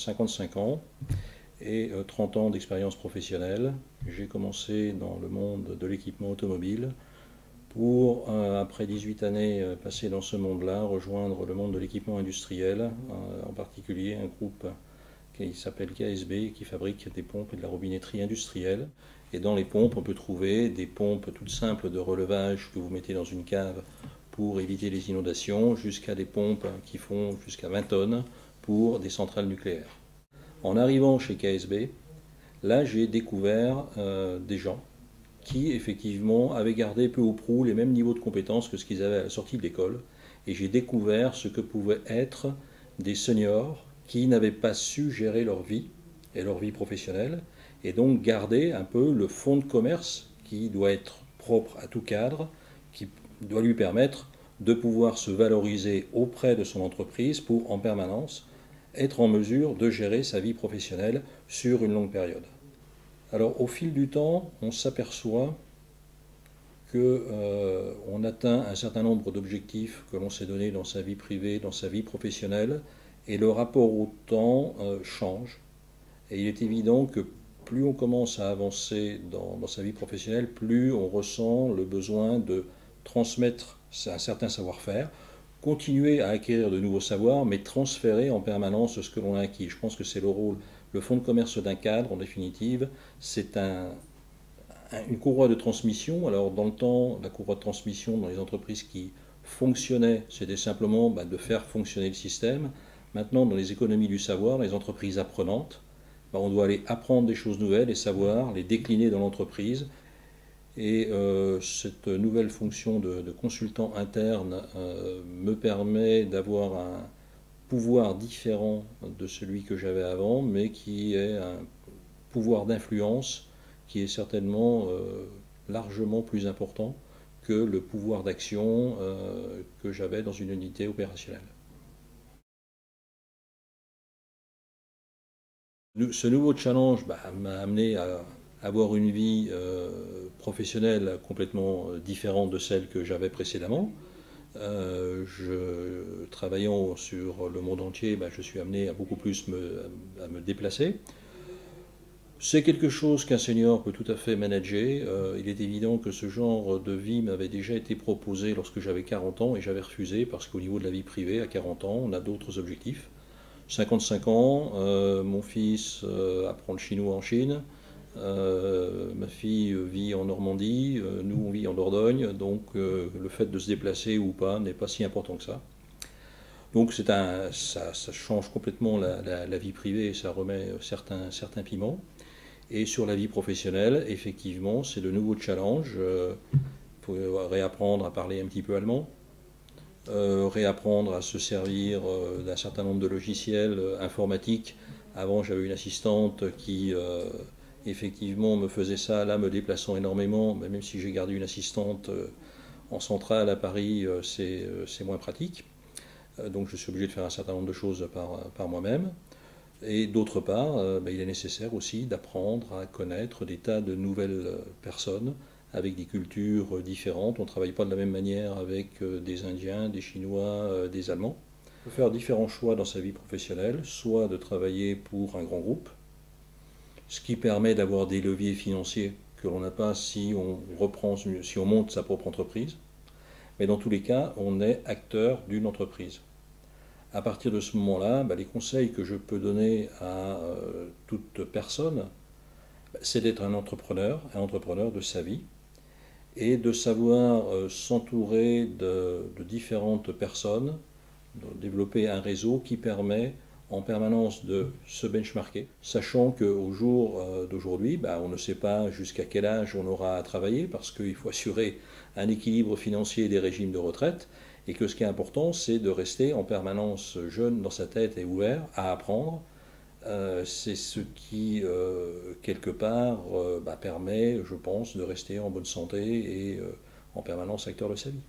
55 ans et 30 ans d'expérience professionnelle. J'ai commencé dans le monde de l'équipement automobile pour, après 18 années passées dans ce monde-là, rejoindre le monde de l'équipement industriel, en particulier un groupe qui s'appelle KSB, qui fabrique des pompes et de la robinetterie industrielle. Et dans les pompes, on peut trouver des pompes toutes simples de relevage que vous mettez dans une cave pour éviter les inondations, jusqu'à des pompes qui font jusqu'à 20 tonnes pour des centrales nucléaires. En arrivant chez KSB, là j'ai découvert des gens qui effectivement avaient gardé peu ou prou les mêmes niveaux de compétences que ce qu'ils avaient à la sortie de l'école. Et j'ai découvert ce que pouvaient être des seniors qui n'avaient pas su gérer leur vie et leur vie professionnelle, et donc garder un peu le fonds de commerce qui doit être propre à tout cadre, qui doit lui permettre de pouvoir se valoriser auprès de son entreprise pour en permanence être en mesure de gérer sa vie professionnelle sur une longue période. Alors au fil du temps, on s'aperçoit qu'on atteint un certain nombre d'objectifs que l'on s'est donnés dans sa vie privée, dans sa vie professionnelle, et le rapport au temps change. Et il est évident que plus on commence à avancer dans sa vie professionnelle, plus on ressent le besoin de transmettre un certain savoir-faire, continuer à acquérir de nouveaux savoirs, mais transférer en permanence ce que l'on a acquis. Je pense que c'est le rôle, le fonds de commerce d'un cadre, en définitive, c'est une courroie de transmission. Alors dans le temps, la courroie de transmission dans les entreprises qui fonctionnaient, c'était simplement de faire fonctionner le système. Maintenant, dans les économies du savoir, les entreprises apprenantes, on doit aller apprendre des choses nouvelles et savoir les décliner dans l'entreprise. Et cette nouvelle fonction de consultant interne me permet d'avoir un pouvoir différent de celui que j'avais avant, mais qui est un pouvoir d'influence qui est certainement largement plus important que le pouvoir d'action que j'avais dans une unité opérationnelle. Ce nouveau challenge m'a amené à avoir une vie professionnelle complètement différente de celle que j'avais précédemment. Travaillant sur le monde entier, je suis amené à beaucoup plus à me déplacer. C'est quelque chose qu'un senior peut tout à fait manager. Il est évident que ce genre de vie m'avait déjà été proposé lorsque j'avais 40 ans et j'avais refusé parce qu'au niveau de la vie privée, à 40 ans, on a d'autres objectifs. 55 ans, mon fils apprend le chinois en Chine, ma fille vit en Normandie, nous on vit en Dordogne, donc le fait de se déplacer ou pas n'est pas si important que ça. Donc ça change complètement la vie privée et ça remet certains piments. Et sur la vie professionnelle, effectivement, c'est de nouveaux challenges. Il faut réapprendre à parler un petit peu allemand, réapprendre à se servir d'un certain nombre de logiciels informatiques. Avant, j'avais une assistante qui, effectivement, me faisait ça, là, me déplaçant énormément. Mais même si j'ai gardé une assistante en centrale à Paris, c'est moins pratique. Donc, je suis obligé de faire un certain nombre de choses par moi-même. Et d'autre part, il est nécessaire aussi d'apprendre à connaître des tas de nouvelles personnes avec des cultures différentes. On ne travaille pas de la même manière avec des Indiens, des Chinois, des Allemands. On peut faire différents choix dans sa vie professionnelle, soit de travailler pour un grand groupe, ce qui permet d'avoir des leviers financiers que l'on n'a pas si on monte sa propre entreprise. Mais dans tous les cas, on est acteur d'une entreprise. À partir de ce moment-là, les conseils que je peux donner à toute personne, c'est d'être un entrepreneur de sa vie, et de savoir s'entourer de différentes personnes, de développer un réseau qui permet en permanence de se benchmarker, sachant qu'au jour d'aujourd'hui, on ne sait pas jusqu'à quel âge on aura à travailler, parce qu'il faut assurer un équilibre financier des régimes de retraite, et que ce qui est important, c'est de rester en permanence jeune dans sa tête et ouvert à apprendre. C'est ce qui, quelque part, permet, je pense, de rester en bonne santé et en permanence acteur de sa vie.